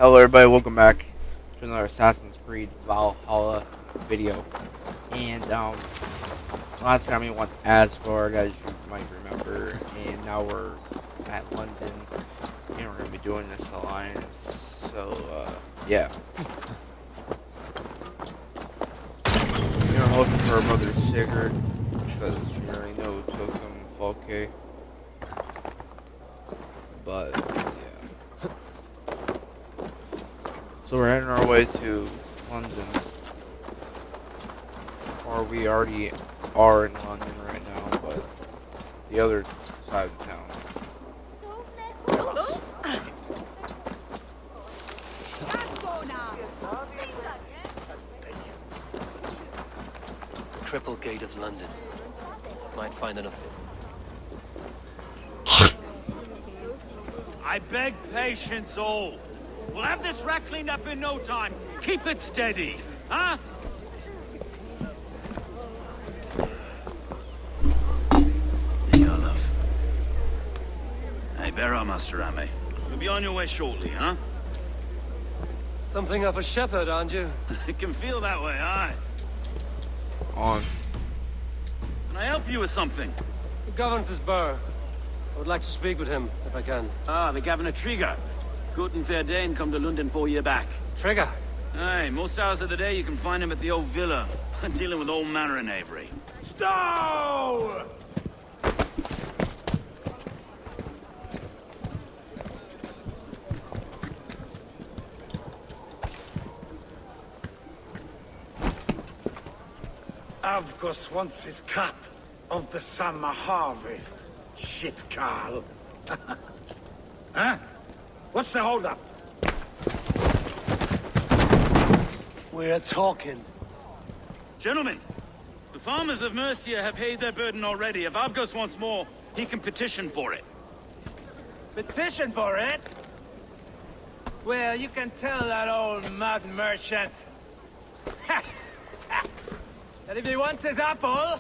Hello everybody, welcome back to another Assassin's Creed Valhalla video. And last time we went to Asgard, as you might remember, and now we're at London, and we're going to be doing this alliance, so yeah. We're looking for Mother Sigurd, because you already know who took him, Falke. But so we're heading our way to London, or we already are in London right now, but the other side of town. The Triple Gate of London. Might find enough. I beg patience, all. We'll have this wreck cleaned up in no time. Keep it steady, huh? Olaf. Hey, bear up, Master Ame. You'll be on your way shortly, huh? Something of a shepherd, aren't you? It can feel that way, aye. On. Can I help you with something? The Governor's Burr. I would like to speak with him, if I can. Ah, the Governor Trigger. Guten Verdane come to London 4 years back. Trigger? Aye, most hours of the day you can find him at the old villa, dealing with all manner in Avery. Stow! Avgos wants his cut of the summer harvest. Shit, Carl. Huh? What's the holdup? We're talking. Gentlemen, the farmers of Mercia have paid their burden already. If Avgos wants more, he can petition for it. Petition for it? Well, you can tell that old mud merchant that if he wants his apple,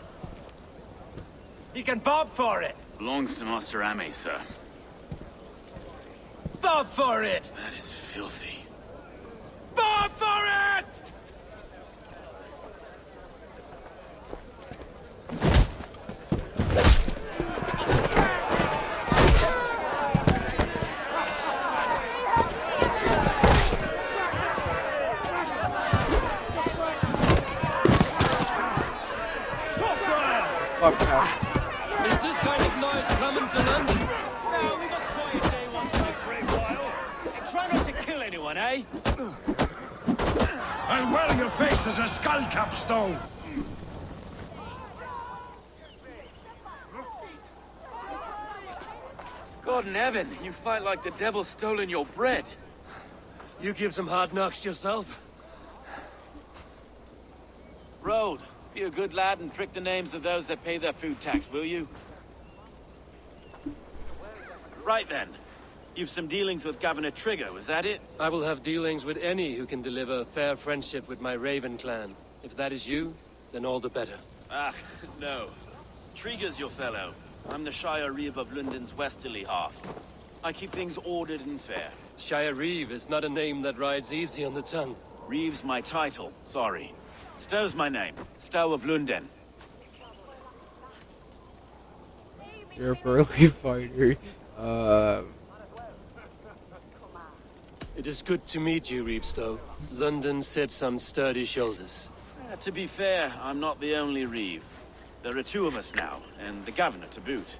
he can bob for it. Belongs to Master Ame, sir. Bob for it! That is filthy. Bob for it! Fuck now. Is this kind of noise coming to London? Well, we got quiet day once in a great while. And try not to kill anyone, eh? I'll wear your face as a skull capstone! God in heaven, you fight like the devil's stolen your bread. You give some hard knocks yourself? Road, be a good lad and prick the names of those that pay their food tax, will you? Right then. You've some dealings with Governor Trigger, was that it? I will have dealings with any who can deliver fair friendship with my Raven clan. If that is you, then all the better. Ah, no. Trigger's your fellow. I'm the Shire Reeve of London's westerly half. I keep things ordered and fair. Shire Reeve is not a name that rides easy on the tongue. Reeve's my title, sorry. Stow's my name. Stow of London. You're a burly fighter. It is good to meet you, Reevestow. London sits on sturdy shoulders. To be fair, I'm not the only Reeve. There are two of us now, and the Governor to boot.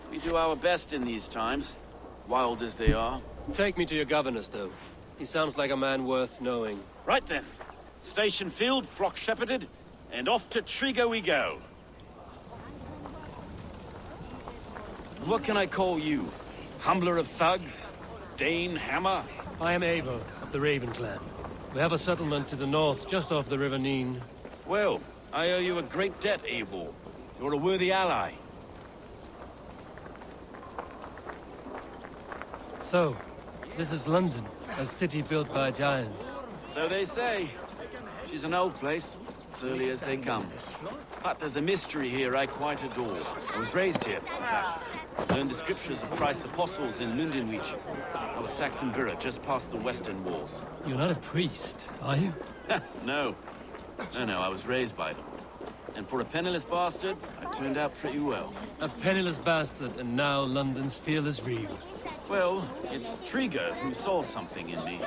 We do our best in these times, wild as they are. Take me to your governor, Stow. He sounds like a man worth knowing. Right then. Station filled, flock shepherded, and off to Trigger we go. What can I call you? Humbler of thugs? Dane Hammer? I am Eivor of the Raven clan. We have a settlement to the north, just off the River Neen. Well, I owe you a great debt, Eivor. You're a worthy ally. So, this is London, a city built by giants. So they say. She's an old place. as early as they come. But there's a mystery here I quite adore. I was raised here, in fact. Learned the scriptures of Christ's apostles in Lundenwich. Our Saxon borough just past the western walls. You're not a priest, are you? No. No, I was raised by them. And for a penniless bastard, I turned out pretty well. A penniless bastard, and now London's fearless reeve. Well, it's Trigger who saw something in me.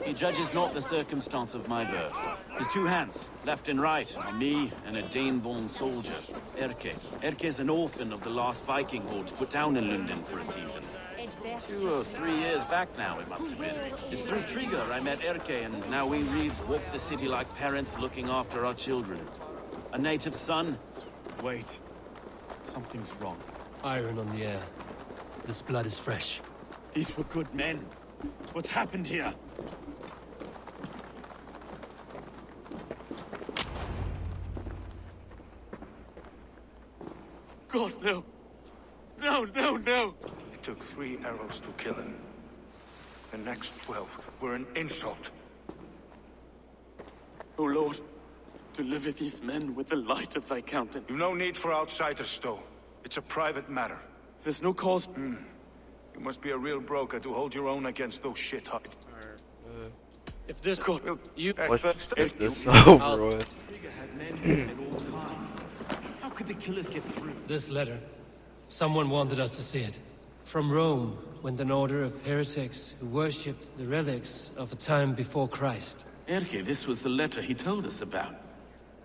He judges not the circumstance of my birth. His two hands, left and right, are me and a Dane-born soldier, Erke. Erke's an orphan of the last Viking horde put down in London for a season. 2 or 3 years back now, it must have been. It's through Trigger I met Erke, and now we Reeves walk the city like parents looking after our children. A native son? Wait. Something's wrong. Iron on the air. This blood is fresh. These were good men. What's happened here? God, no. No. It took 3 arrows to kill him. The next 12 were an insult. Oh, Lord. Deliver these men with the light of thy countenance. You've no need for outsiders, Stowe. It's a private matter. There's no cause. You must be a real broker to hold your own against those shitheards. If this God, you Let's get this over with. Trigger had men at all times. How could the killers get through? this letter, someone wanted us to see it. From Rome went an order of heretics who worshipped the relics of a time before Christ. Erke, this was the letter he told us about.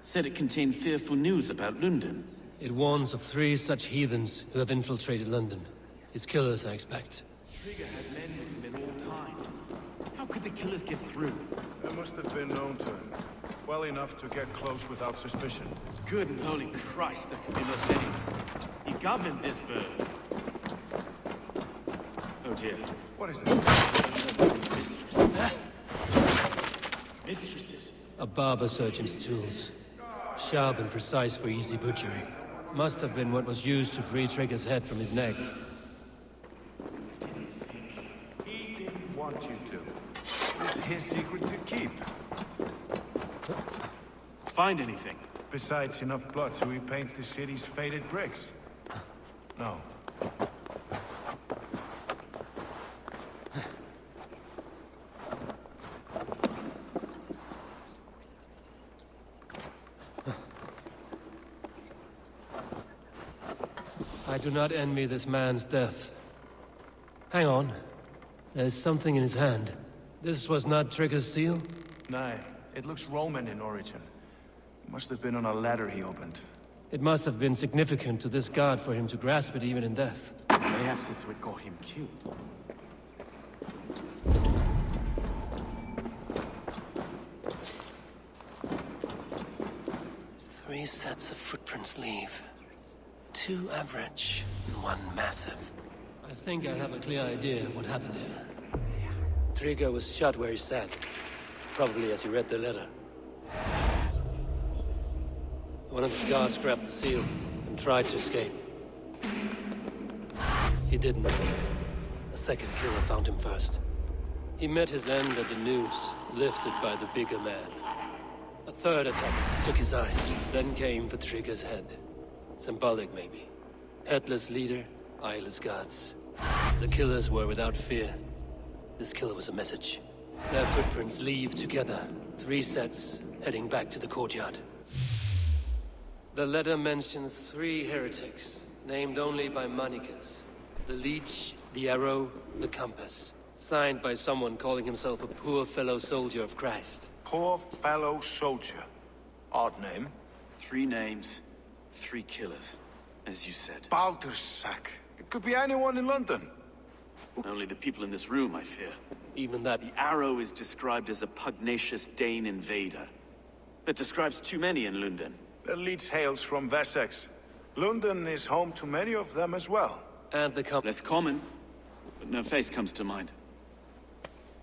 Said it contained fearful news about London. It warns of 3 such heathens who have infiltrated London. His killers, I expect. Trigger had men with him at all times. How could the killers get through? They must have been known to him. Well enough to get close without suspicion. Good and holy Christ, there can be no saying. He governed this bird. Oh dear. What is it? Mistresses. A barber surgeon's tools. Sharp and precise for easy butchery. Must have been what was used to free Trigger's head from his neck. He didn't want you to. It's his secret to keep. Find anything? Besides enough blood to repaint the city's faded bricks. No. I do not envy this man's death. Hang on. There's something in his hand. This was not Trigger's seal? No, it looks Roman in origin. Must have been on a ladder he opened. It must have been significant to this god for him to grasp it even in death. Perhaps it's what got him killed. Three sets of footprints leave. 2 average, and 1 massive. I think I have a clear idea of what happened here. Trigger was shot where he sat. Probably as he read the letter. One of his guards grabbed the seal and tried to escape. He didn't. A second killer found him first. He met his end at the noose, lifted by the bigger man. A third attack took his eyes, then came for Trigger's head. Symbolic, maybe. Headless leader, eyeless guards. The killers were without fear. This killer was a message. Their footprints leave together. 3 sets, heading back to the courtyard. The letter mentions 3 heretics, named only by monikers. The Leech, the Arrow, the Compass. Signed by someone calling himself a poor fellow soldier of Christ. Poor fellow soldier. Odd name. 3 names, 3 killers, as you said. Baldersack. It could be anyone in London. Only the people in this room, I fear. Even that. The Arrow is described as a pugnacious Dane invader. That describes too many in London. The Leech hails from Wessex. London is home to many of them as well. And the Compass. Less common, but no face comes to mind.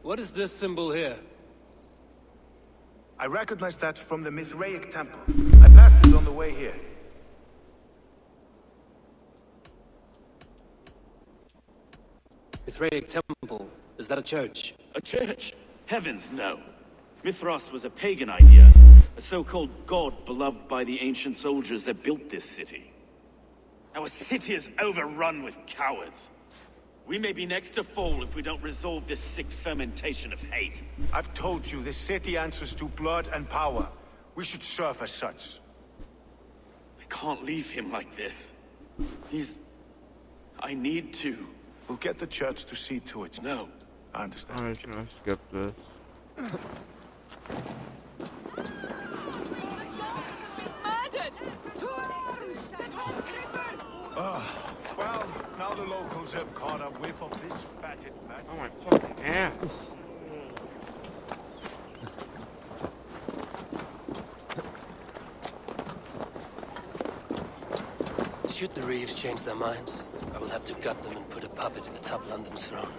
What is this symbol here? I recognize that from the Mithraic temple. I passed it on the way here. Mithraic Temple. Is that a church? A church? Heavens, no. Mithras was a pagan idea, a so-called god beloved by the ancient soldiers that built this city. Our city is overrun with cowards. We may be next to fall if we don't resolve this sick fermentation of hate. I've told you, this city answers to blood and power. We should serve as such. I can't leave him like this. I need to. We'll get the church to see to it. No. I understand. I'm just gonna skip this. Well, now the locals have caught a whiff of this fatted mess. Oh my fucking ass. Should the Reeves change their minds, I will have to gut them and put a puppet atop London's throne.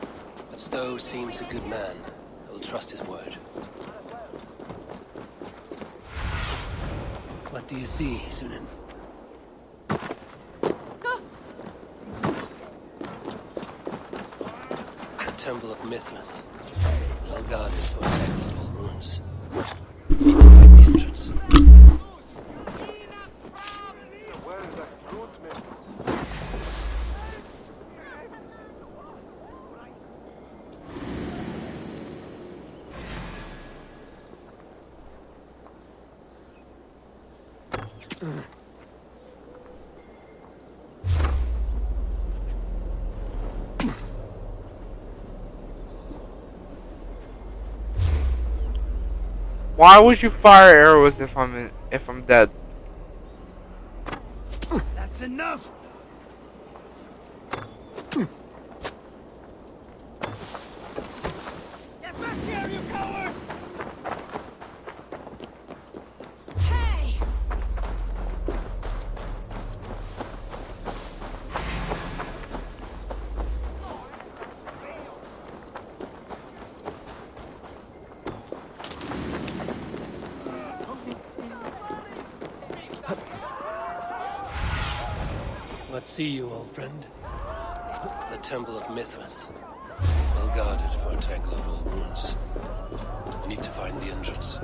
But Stowe seems a good man. I will trust his word. What do you see, Sunan? The Temple of Mithras. Well guarded for technical ruins. We need to find the entrance. Why would you fire arrows if I'm dead? That's enough! Get back here, you coward! Hey! What see you, old friend? The Temple of Mithras. Well guarded for a tangle of old ruins. I need to find the entrance.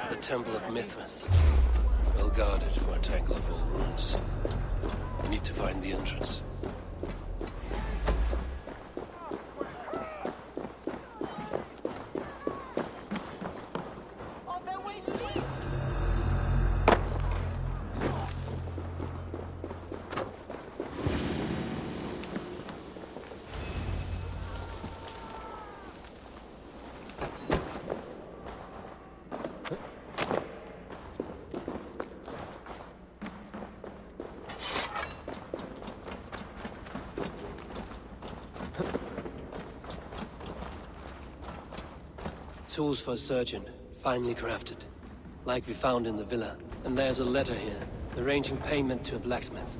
The Temple of Mithras. Well guarded for a tangle of old ruins. I need to find the entrance. Tools for a surgeon, finely crafted. Like we found in the villa. And there's a letter here, arranging payment to a blacksmith.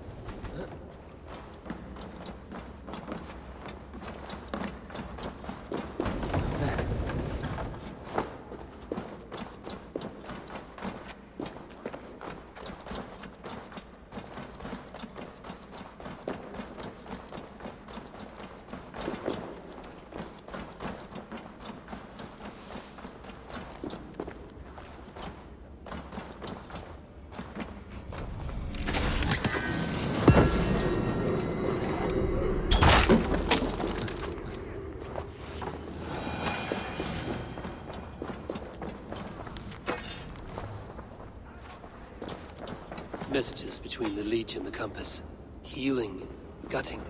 Messages between the Leech and the Compass. Healing, gutting.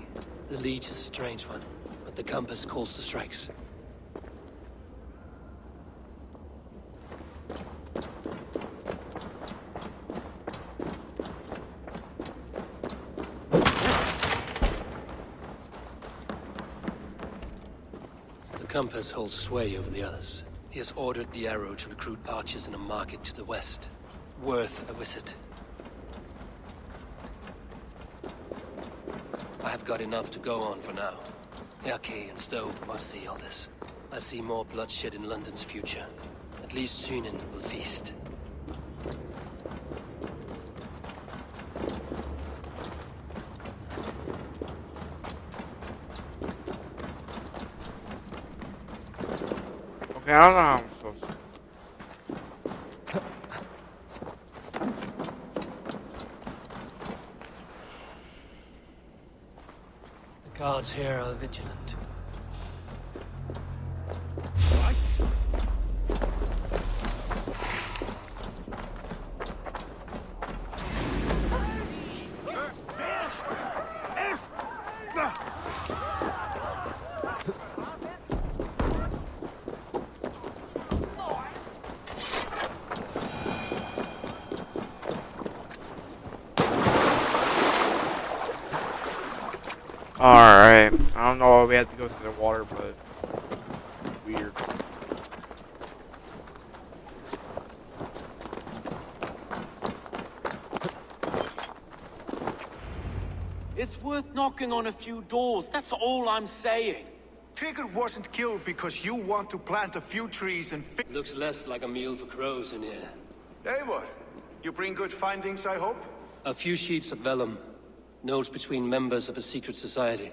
The Leech is a strange one, but the Compass calls the strikes. The Compass holds sway over the others. He has ordered the Arrow to recruit archers in a market to the west. Worth a visit. I have got enough to go on for now. Erke and Stowe must see all this. I see more bloodshed in London's future. At least Sunan will feast. Okay, I don't know how I'm supposed to. The guards here are vigilant. Alright. I don't know why we have to go through the water, but weird. It's worth knocking on a few doors, that's all I'm saying. Trigger wasn't killed because you want to plant a few trees and fix. Looks less like a meal for crows in here. Eivor, you bring good findings, I hope? A few sheets of vellum. Notes between members of a secret society.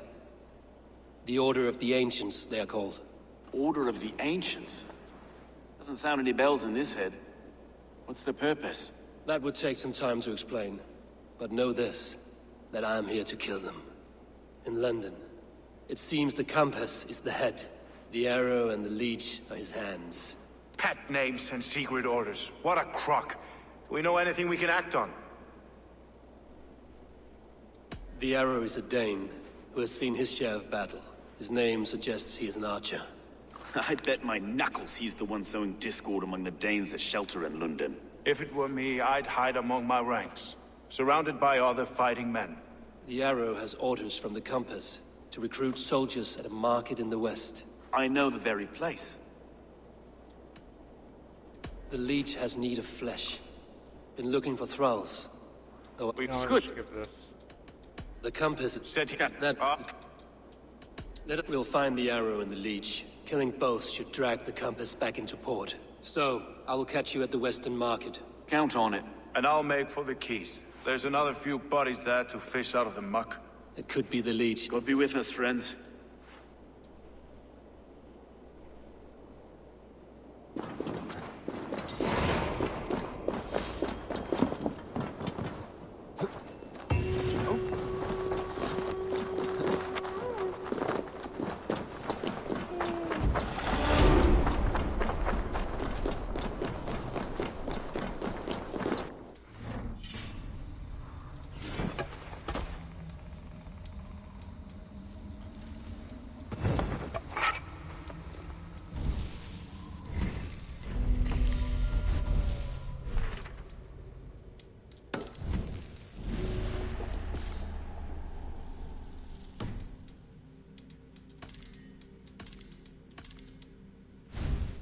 The Order of the Ancients, they are called. Order of the Ancients? Doesn't sound any bells in this head. What's the purpose? That would take some time to explain. But know this, that I am here to kill them. In London, it seems the compass is the head. The arrow and the leech are his hands. Pet names and secret orders. What a crock. Do we know anything we can act on? The arrow is a Dane, who has seen his share of battle. His name suggests he is an archer. I bet my knuckles he's the one sowing discord among the Danes that shelter in London. If it were me, I'd hide among my ranks, surrounded by other fighting men. The arrow has orders from the compass to recruit soldiers at a market in the west. I know the very place. The leech has need of flesh. Been looking for thralls. Though It's No, good. skip this. the compass Said he got that we'll find the arrow and the leech. Killing both should drag the compass back into port. So, I will catch you at the western market. Count on it. And I'll make for the keys. There's another few bodies there to fish out of the muck. It could be the leech. God be with us, friends.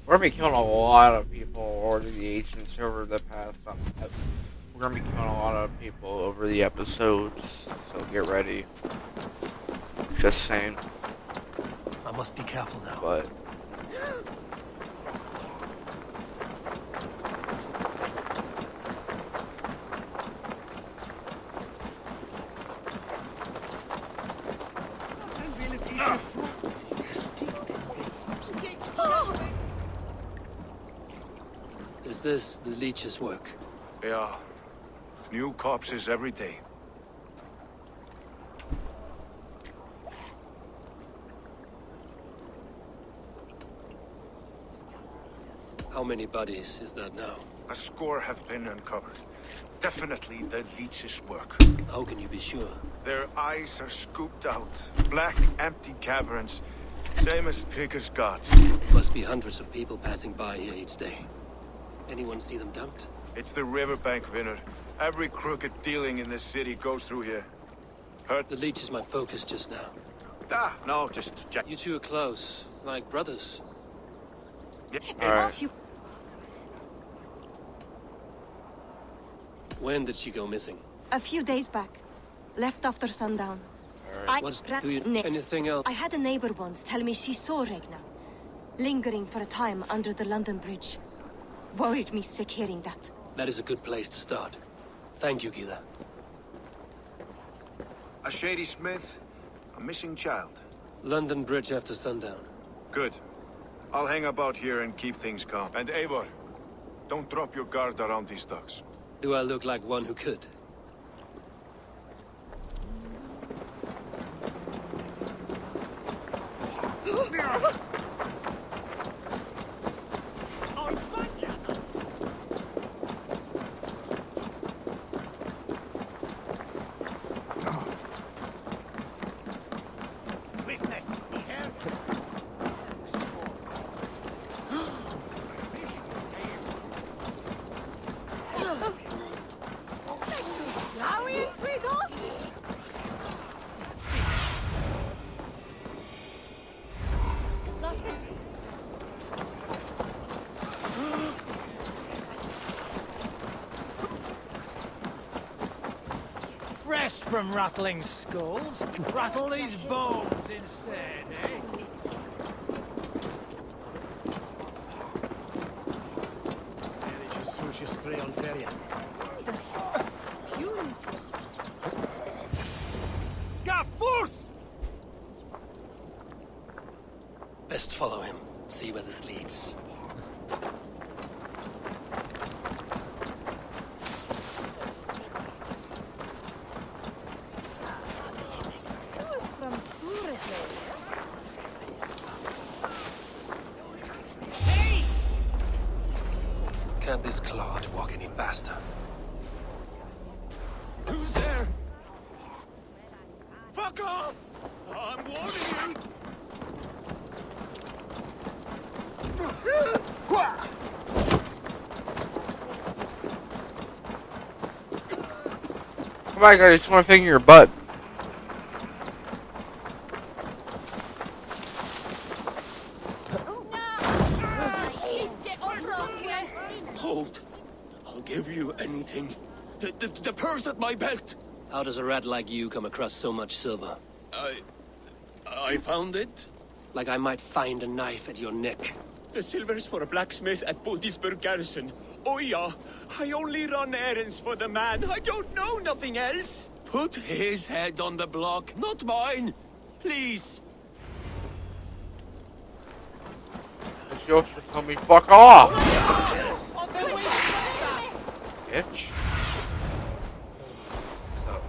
We're gonna be killing a lot of people over the ancients over the past. We're gonna be killing a lot of people over the episodes, so get ready. Just saying, I must be careful now. but Is this the leech's work? Yeah. New corpses every day. How many bodies is that now? A score have been uncovered. Definitely the leech's work. How can you be sure? Their eyes are scooped out. Black, empty caverns. Same as Trigger's gods. Must be hundreds of people passing by here each day. Anyone see them dumped? It's the riverbank, Vinner. Every crooked dealing in this city goes through here. Heard? The leech is my focus just now. Ah, no, just check. You two are close, like brothers. alright. When did she go missing? A few days back. Left after sundown. What's do you anything else? I had a neighbor once tell me she saw Regna, lingering for a time under the London Bridge. Worried me sick hearing that. That is a good place to start. Thank you, Gila. A shady smith, a missing child. London Bridge after sundown. Good. I'll hang about here and keep things calm. And Eivor, don't drop your guard around these thugs. Do I look like one who could? Rest from rattling skulls. Rattle these bones instead, eh? Best follow him. See where this leads. Can't this clod walk any faster? Who's there? Fuck off! I'm warning you! Come on, guys, I just want to finger your butt. Hold. I'll give you anything. The purse at my belt. How does a rat like you come across so much silver? I found it. Like I might find a knife at your neck. The silver's for a blacksmith at Buldisburg Garrison. Oh yeah, I only run errands for the man. I don't know nothing else. Put his head on the block, not mine. Please. This yo should tell me fuck off. Bitch. So.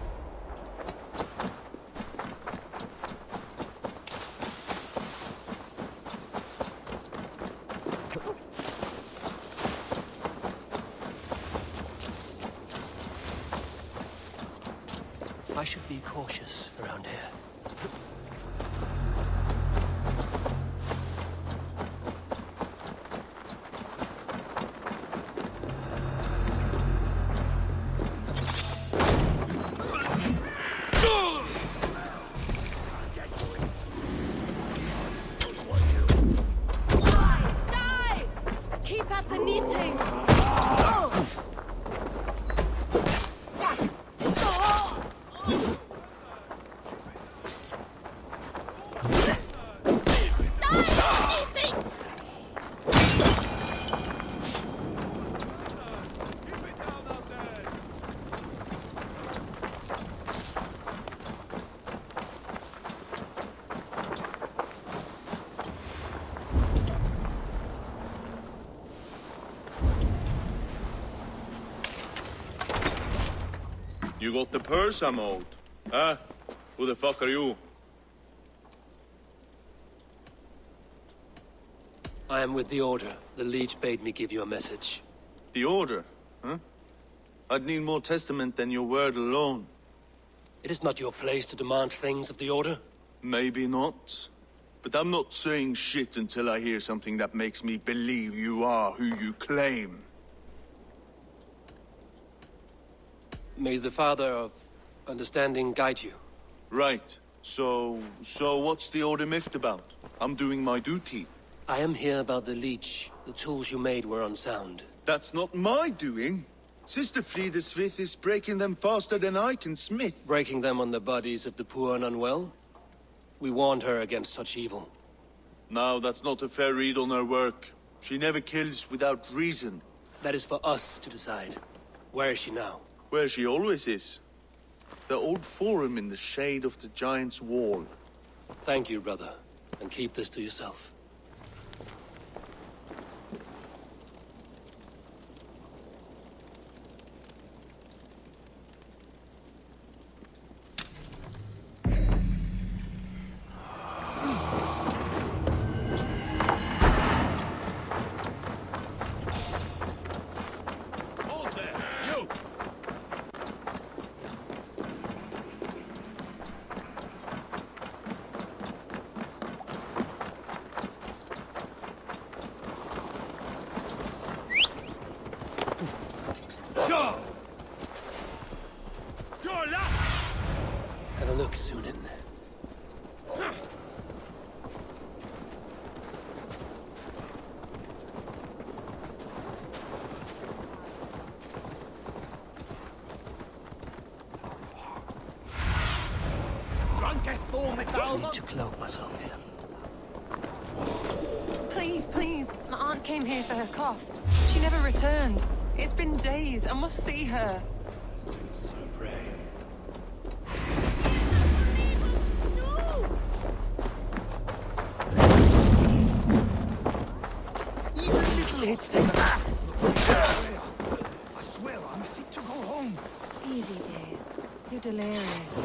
I should be cautious around here. Keep at the knitting! You got the purse I'm owed? Huh? Who the fuck are you? I am with the Order. The Leech bade me give you a message. The Order? Huh? I'd need more testament than your word alone. It is not your place to demand things of the Order. Maybe not. But I'm not saying shit until I hear something that makes me believe you are who you claim. May the Father of Understanding guide you. Right. So what's the Order miffed about? I'm doing my duty. I am here about the Leech. The tools you made were unsound. That's not my doing. Sister Frida Svith is breaking them faster than I can smith. Breaking them on the bodies of the poor and unwell? We warned her against such evil. No, that's not a fair read on her work. She never kills without reason. That is for us to decide. Where is she now? Where she always is. The old forum in the shade of the Giant's Wall. Thank you, brother. And keep this to yourself. need to cloak myself here. Please, please. My aunt came here for her cough. She never returned. It's been days. I must see her. Sir Bray. You little hitstick. I swear I'm fit to go home. Easy, dear. You're delirious.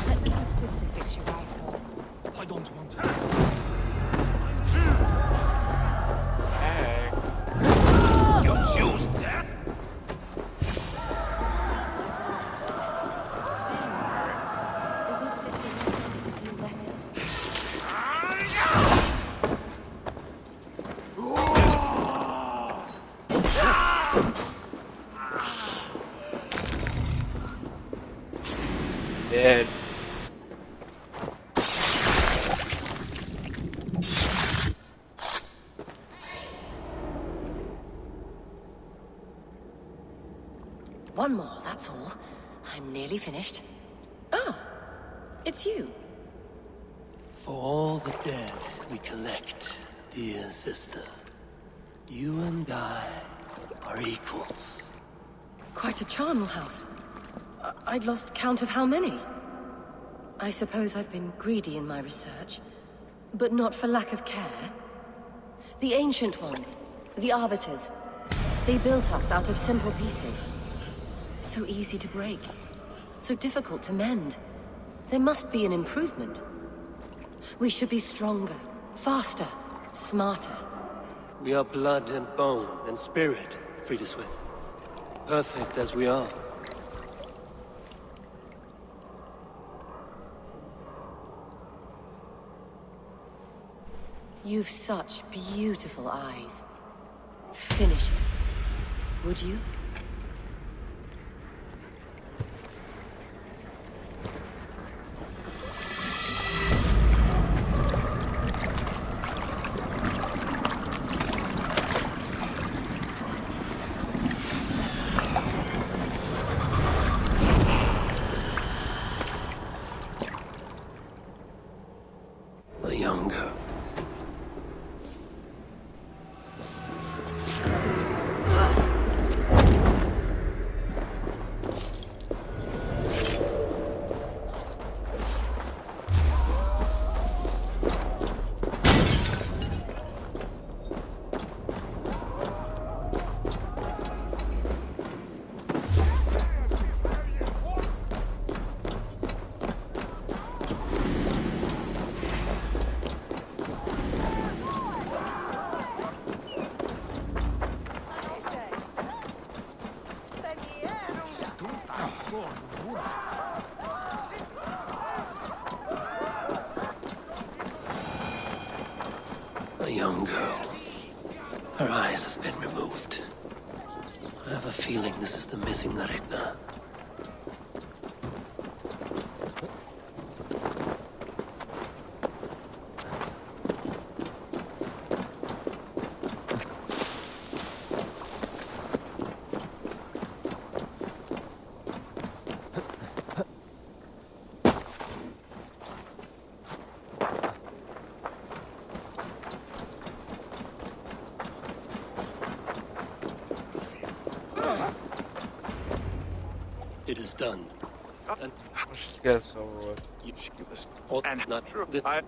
Let the good sister fix you right up. I don't want to. Hey. You choose death? Dead. One more, that's all. I'm nearly finished. Oh, it's you. For all the dead we collect, dear sister, you and I are equals. Quite a charnel house. I'd lost count of how many. I suppose I've been greedy in my research, but not for lack of care. The Ancient Ones, the Arbiters, they built us out of simple pieces. So easy to break, so difficult to mend. There must be an improvement. We should be stronger, faster, smarter. We are blood and bone and spirit, Friedeswith. Perfect as we are. You've such beautiful eyes. Finish it, would you? A young girl. A young girl. Her eyes have been removed. I have a feeling this is the missing Regna. It is done. And Let's just get this over with. you ought not that I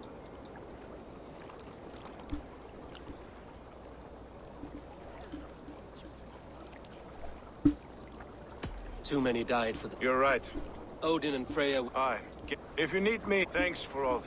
Too many died for the You're right. Odin and Freya. Aye. If you need me, thanks for all.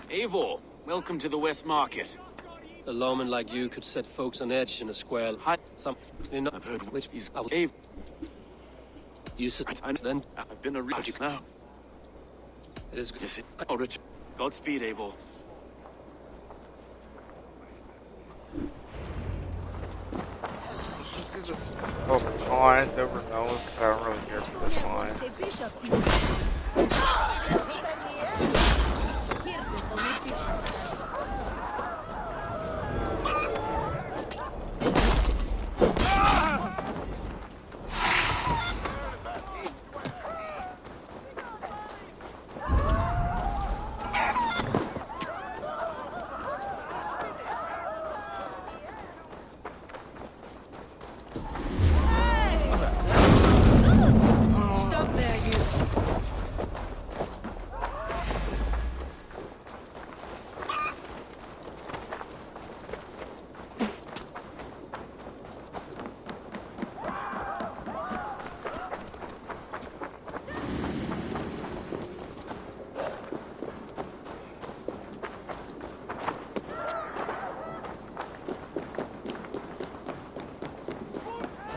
Eivor, welcome to the West Market. A lawman like you could set folks on edge in a square. I've heard which he's Eivor. You said then I've been a rich now. it is good. Yes, I'll return. Godspeed, Eivor. Just gonna just focus on lines over nose. I don't really care for this line. Stop there, you.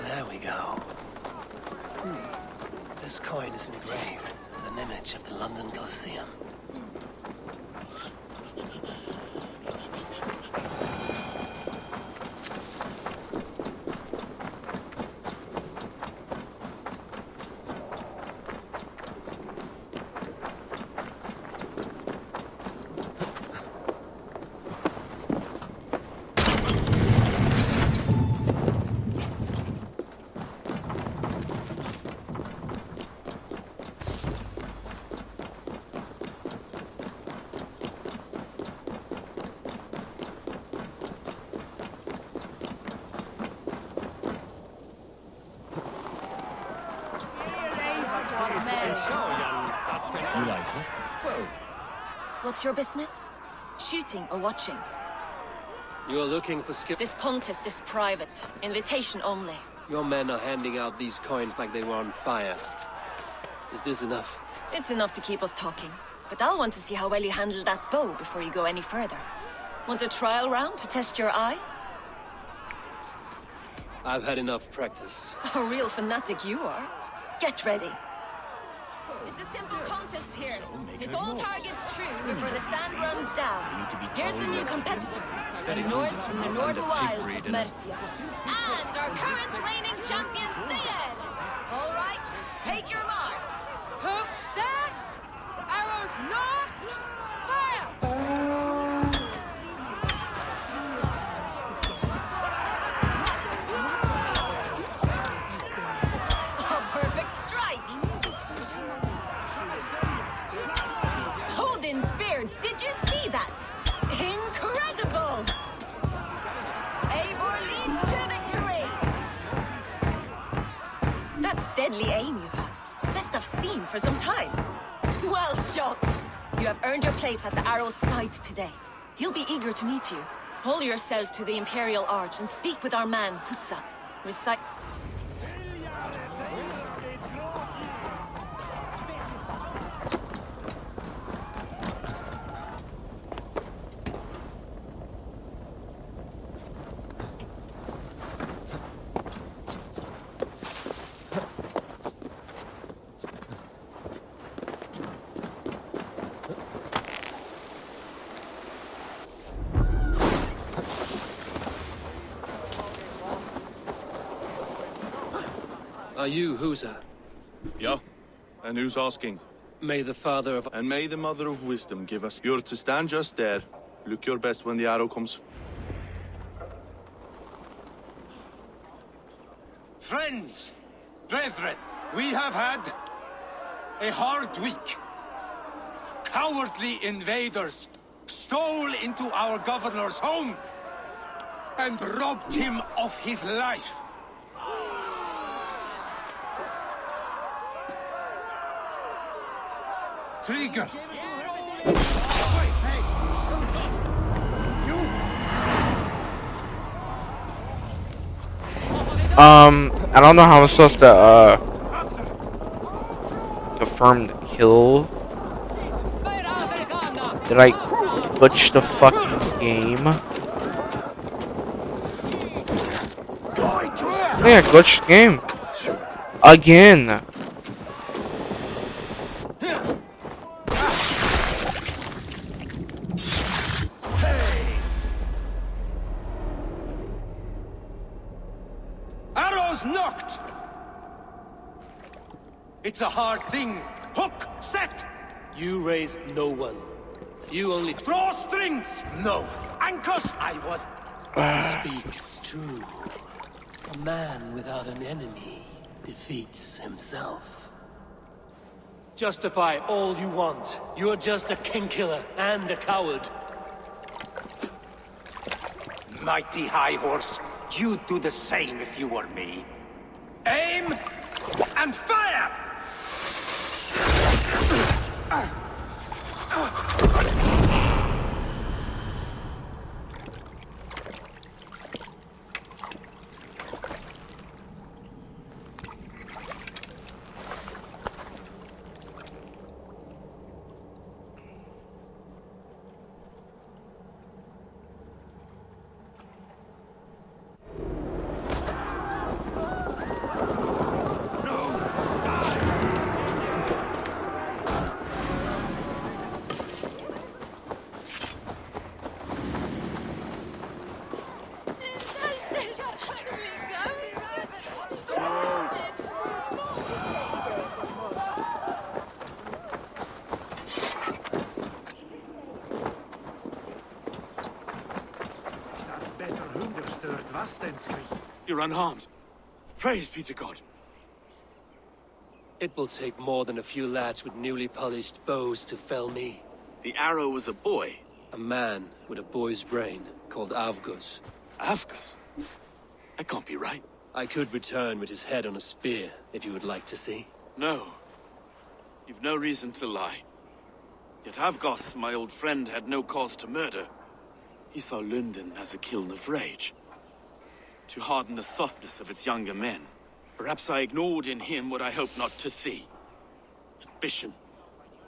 There we go. This coin is engraved with an image of the London Colosseum. What's your business? Shooting or watching? You're looking for skill. This contest is private. Invitation only. Your men are handing out these coins like they were on fire. Is this enough? It's enough to keep us talking. But I'll want to see how well you handle that bow before you go any further. Want a trial round to test your eye? I've had enough practice. A real fanatic you are. Get ready. It's a simple contest here. Hit all targets true before the sand runs down. Here's the new competitor. Norse from the northern wilds of Mercia. And our current reigning champion, Cien. All right, take your mark. Hook set. Arrows north. Fire! A perfect strike. Odin spear, did you see that? Incredible! Eivor leads to victory! That's deadly aim you have. Best I've seen for some time. Well shot! You have earned your place at the Arrow's side today. He'll be eager to meet you. Hold yourself to the Imperial Arch and speak with our man, Hussa. Recite... Are you Husa? Yeah. And who's asking? May the father of... And may the mother of wisdom give us... You're to stand just there. Look your best when the arrow comes... Friends, brethren, we have had a hard week. Cowardly invaders stole into our governor's home and robbed him of his life. Trigger, I don't know how I'm supposed to, confirm the kill. Did I glitch the fucking game? Yeah, glitched the game. Again. Arrows knocked! It's a hard thing. Hook, set! You raised no one. You only Draw strings! No. Anchors! I was... speaks true. A man without an enemy defeats himself. Justify all you want. You're just a king-killer and a coward. Mighty High Horse, you'd do the same if you were me. Aim and fire! You're unharmed. Praise be to God. It will take more than a few lads with newly polished bows to fell me. The arrow was a boy. A man with a boy's brain called Avgus. Avgus? That can't be right. I could return with his head on a spear, if you would like to see. No. You've no reason to lie. Yet Avgos, my old friend, had no cause to murder. He saw London as a kiln of rage. To harden the softness of its younger men. Perhaps I ignored in him what I hoped not to see. Ambition.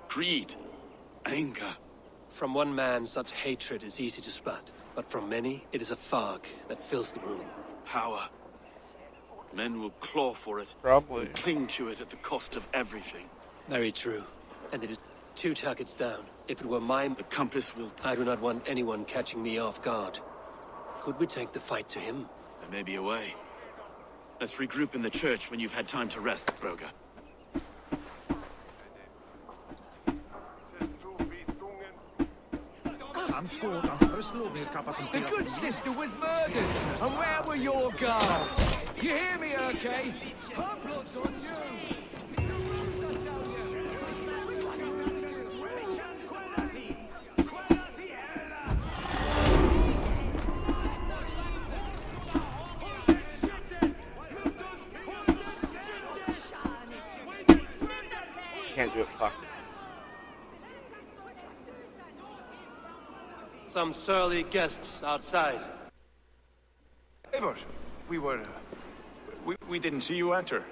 Greed. Anger. From one man, such hatred is easy to spot. But from many, it is a fog that fills the room. Power. Men will claw for it. Probably. And cling to it at the cost of everything. Very true. And it is 2 targets down. If it were mine, the compass will... I do not want anyone catching me off guard. Could we take the fight to him? There may be a way. Let's regroup in the church when you've had time to rest, Broga. The good sister was murdered! And where were your guards? You hear me, okay? Her blood's on you! Can't do it, fuck. Some surly guests outside. Eivor, we didn't see you enter.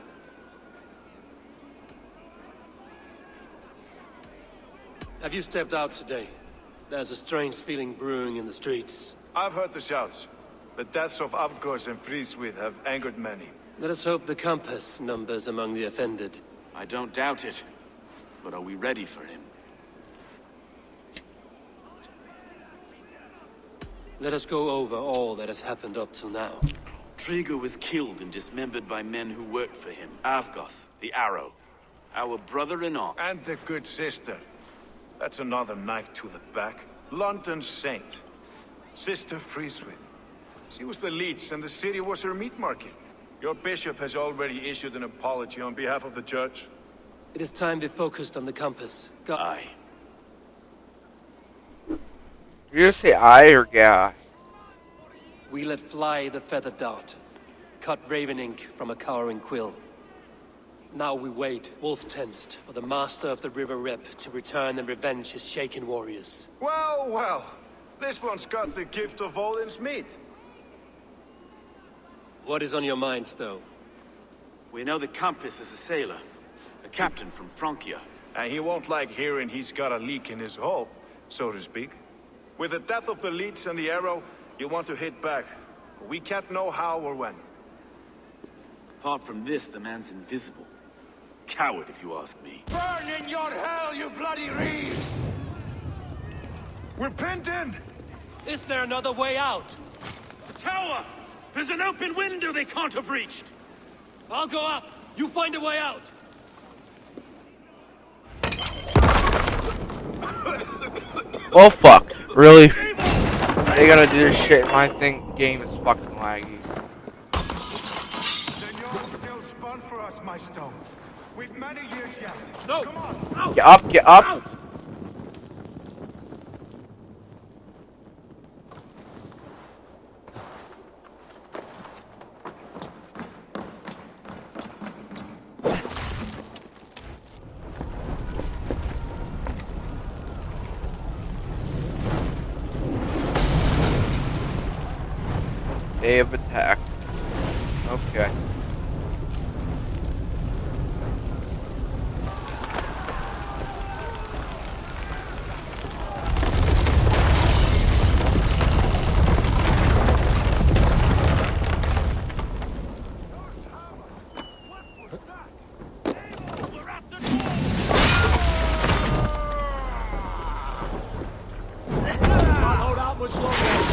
Have you stepped out today? There's a strange feeling brewing in the streets. I've heard the shouts. The deaths of Avgos and Friswith have angered many. Let us hope the compass numbers among the offended. I don't doubt it. But are we ready for him? Let us go over all that has happened up till now. Triga was killed and dismembered by men who worked for him. Avgos, the Arrow. Our brother-in-law. And the good sister. That's another knife to the back. London Saint. Sister Friswith. She was the leech and the city was her meat market. Your bishop has already issued an apology on behalf of the church. It is time we focused on the compass. Aye. You say I or guy? We let fly the feather dart. Cut raven ink from a cowering quill. Now we wait, wolf-tensed, for the master of the River Rip to return and revenge his shaken warriors. Well, well. This one's got the gift of Odin's meat. What is on your mind, Stowe? We know that Campus is a sailor. A captain from Francia. And he won't like hearing he's got a leak in his hull, so to speak. With the death of the leads and the arrow, you want to hit back. We can't know how or when. Apart from this, the man's invisible. Coward, if you ask me. Burn in your hell, you bloody reeves! We're pinned in! Is there another way out? The tower! There's an open window they can't have reached! I'll go up! You find a way out! Oh fuck. Really? They gotta do this shit. My game is fucking laggy. Senor still spun for us, my stone. We've many years yet. No! Come on! Out! Get up, get up! Out! They have attacked. Okay. Hold out much longer.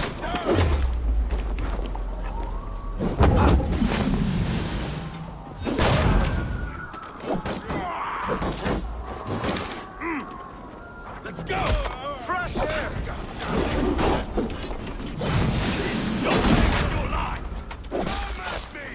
Let's go! Fresh air! You'll save your lives! Come at me!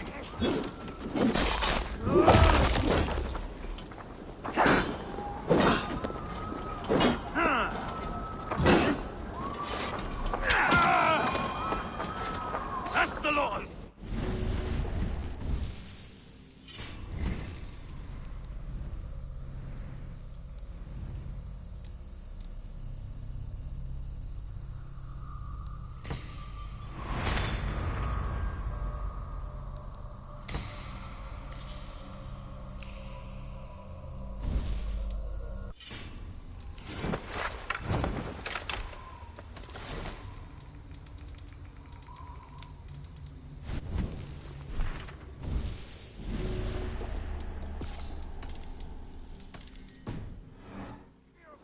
That's the law!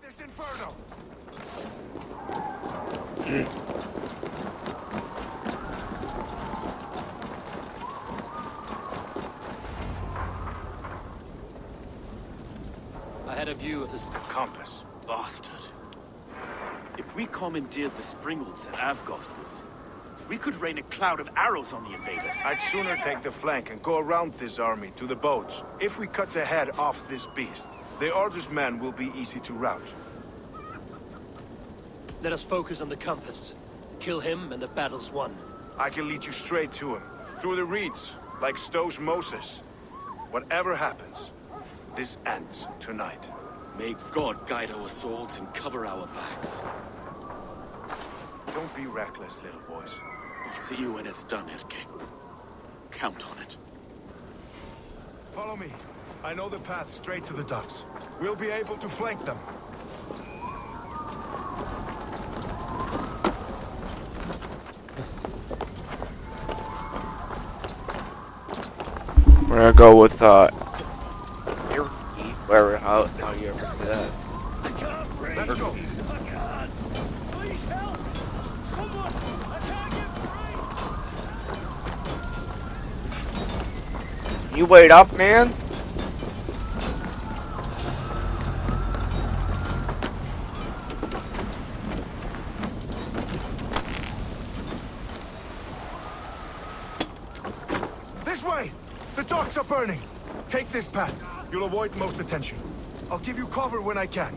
This inferno! I had a view of this. Compass. Bastard. If we commandeered the Springolds at Avgosport, we could rain a cloud of arrows on the invaders. I'd sooner take the flank and go around this army to the boats. If we cut the head off this beast, the Order's men will be easy to rout. Let us focus on the Compass. Kill him and the battle's won. I can lead you straight to him, through the reeds, like Stowe's Moses. Whatever happens, this ends tonight. May God guide our swords and cover our backs. Don't be reckless, little boys. We'll see you when it's done, Erke. Count on it. Follow me. I know the path straight to the docks. We'll be able to flank them. We're gonna go with where how you ever say that. I can't breathe! Let's go! I can't. Please help! Someone! I can't get free! You wait up, man. This way! The docks are burning! Take this path. You'll avoid most attention. I'll give you cover when I can.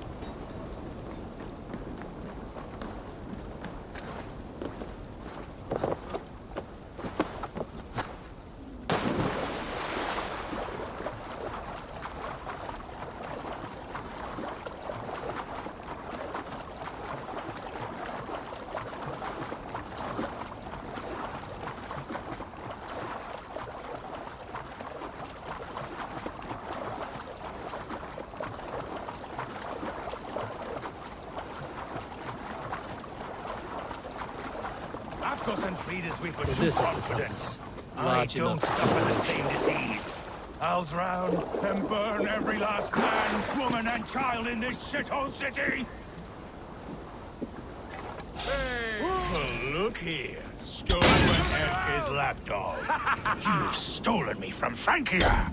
doesn't treat us with So this is the compass. I Large don't enough. suffer the same disease. I'll drown and burn every last man, woman, and child in this shithole city! Well, look here. Stolen Erke's lapdog. You've stolen me from Frankia!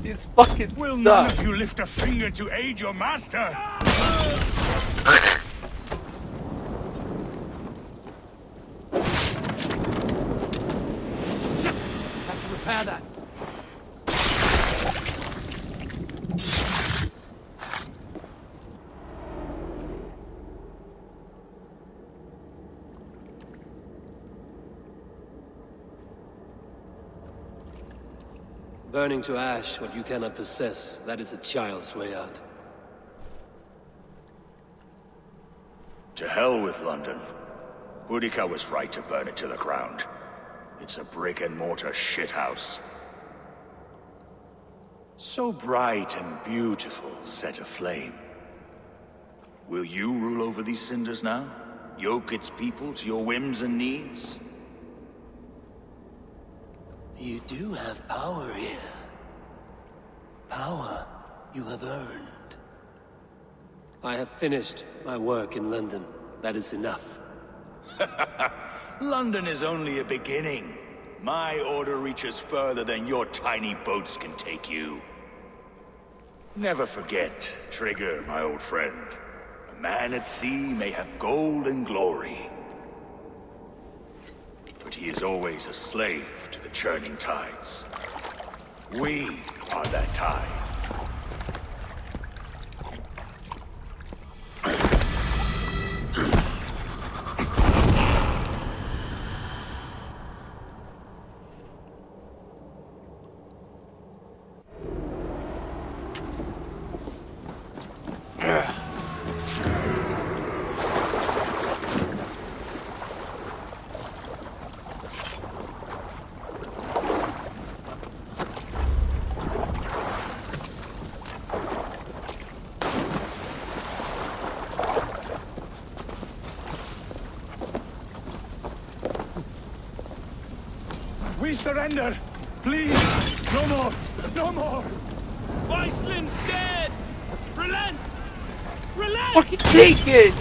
He's fucking Will stuck. none of you lift a finger to aid your master? Have to repair that. Burning to ash what you cannot possess, that is a child's way out. To hell with London. Boudica was right to burn it to the ground. It's a brick-and-mortar shithouse. So bright and beautiful, set aflame. Will you rule over these cinders now? Yoke its people to your whims and needs? You do have power here. Power you have earned. I have finished my work in London. That is enough. London is only a beginning. My order reaches further than your tiny boats can take you. Never forget, Trigger, my old friend. A man at sea may have gold and glory, but he is always a slave to the churning tides. We are that tide. We surrender! Please! No more! No more! Weislin's dead! Relent! Relent! Fucking take it!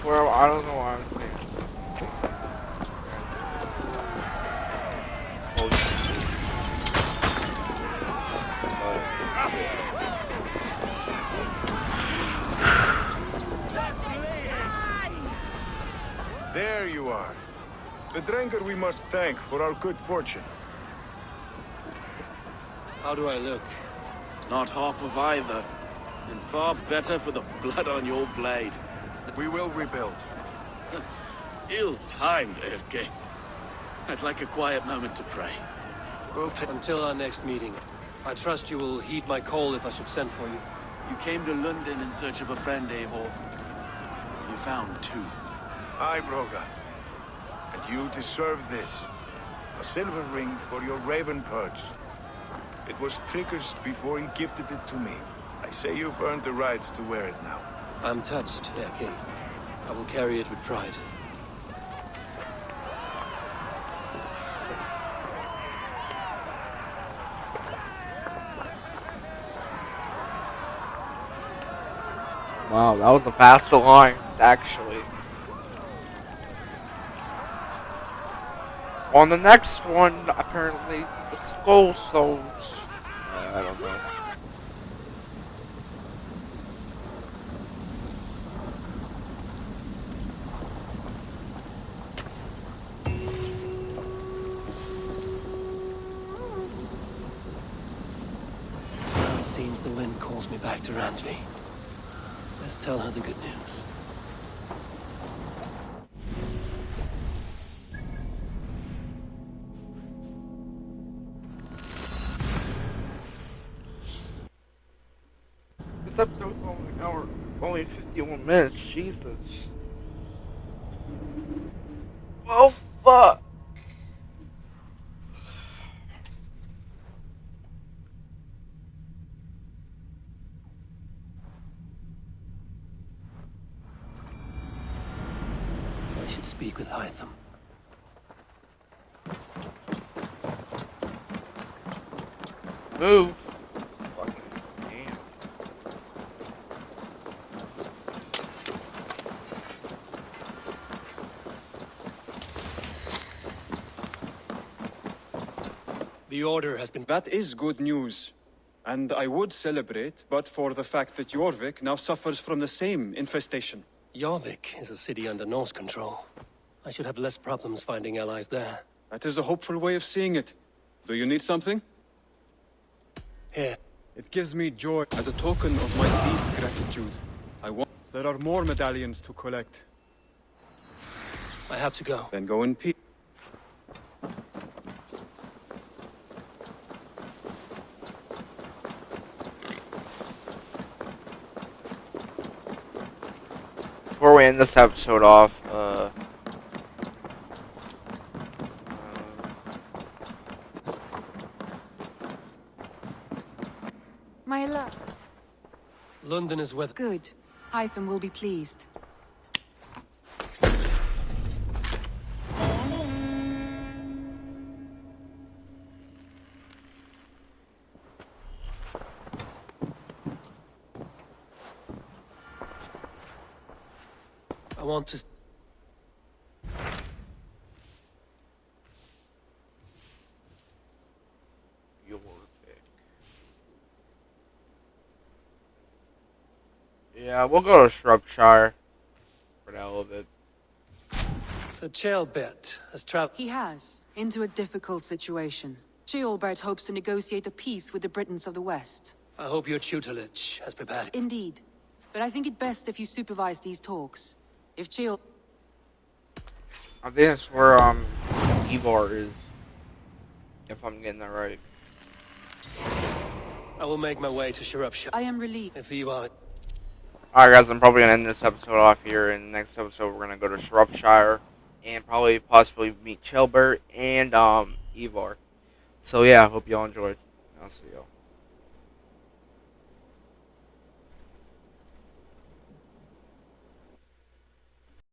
Well, I don't know why I'm saying. There you are. The Drenker we must thank for our good fortune. How do I look? Not half of either. And far better for the blood on your blade. We will rebuild. Ill-timed, Erke. I'd like a quiet moment to pray. Until our next meeting. I trust you will heed my call if I should send for you. You came to London in search of a friend, Eivor. You found two. Aye, Broga. And you deserve this. A silver ring for your raven perch. It was Trigger's before he gifted it to me. I say you've earned the right to wear it now. I'm touched, Erke. I will carry it with pride. Wow, that was a fast alliance, actually. On the next one, apparently, the Skull Souls. I don't know. It seems the wind calls me back to Ransby. Let's tell her the good news. This episode's only an hour, only 51 minutes. Jesus. Well, fuck. I should speak with Hytham. Move. Fucking damn. The Order has been... That is good news. And I would celebrate, but for the fact that Jorvik now suffers from the same infestation. Jorvik is a city under Norse control. I should have less problems finding allies there. That is a hopeful way of seeing it. Do you need something? Here. It gives me joy as a token of my deep gratitude. There are more medallions to collect. I have to go. Then go in peace. Before we end this episode off, My love. London is weather. Good. Hytham will be pleased. I want to... your pick. Yeah, we'll go to Shropshire for that little bit. Sir Ceolbert has traveled... He has, into a difficult situation. Ceolbert hopes to negotiate a peace with the Britons of the West. I hope your tutelage has prepared... Indeed. But I think it best if you supervise these talks. If Ceol... I think that's where, Eivor is. If I'm getting that right. I will make my way to Shropshire. I am relieved. If you are... Alright guys, I'm probably going to end this episode off here. In the next episode, we're going to go to Shropshire. And probably, possibly meet Ceolbert and, Eivor. So yeah, I hope y'all enjoyed. I'll see y'all.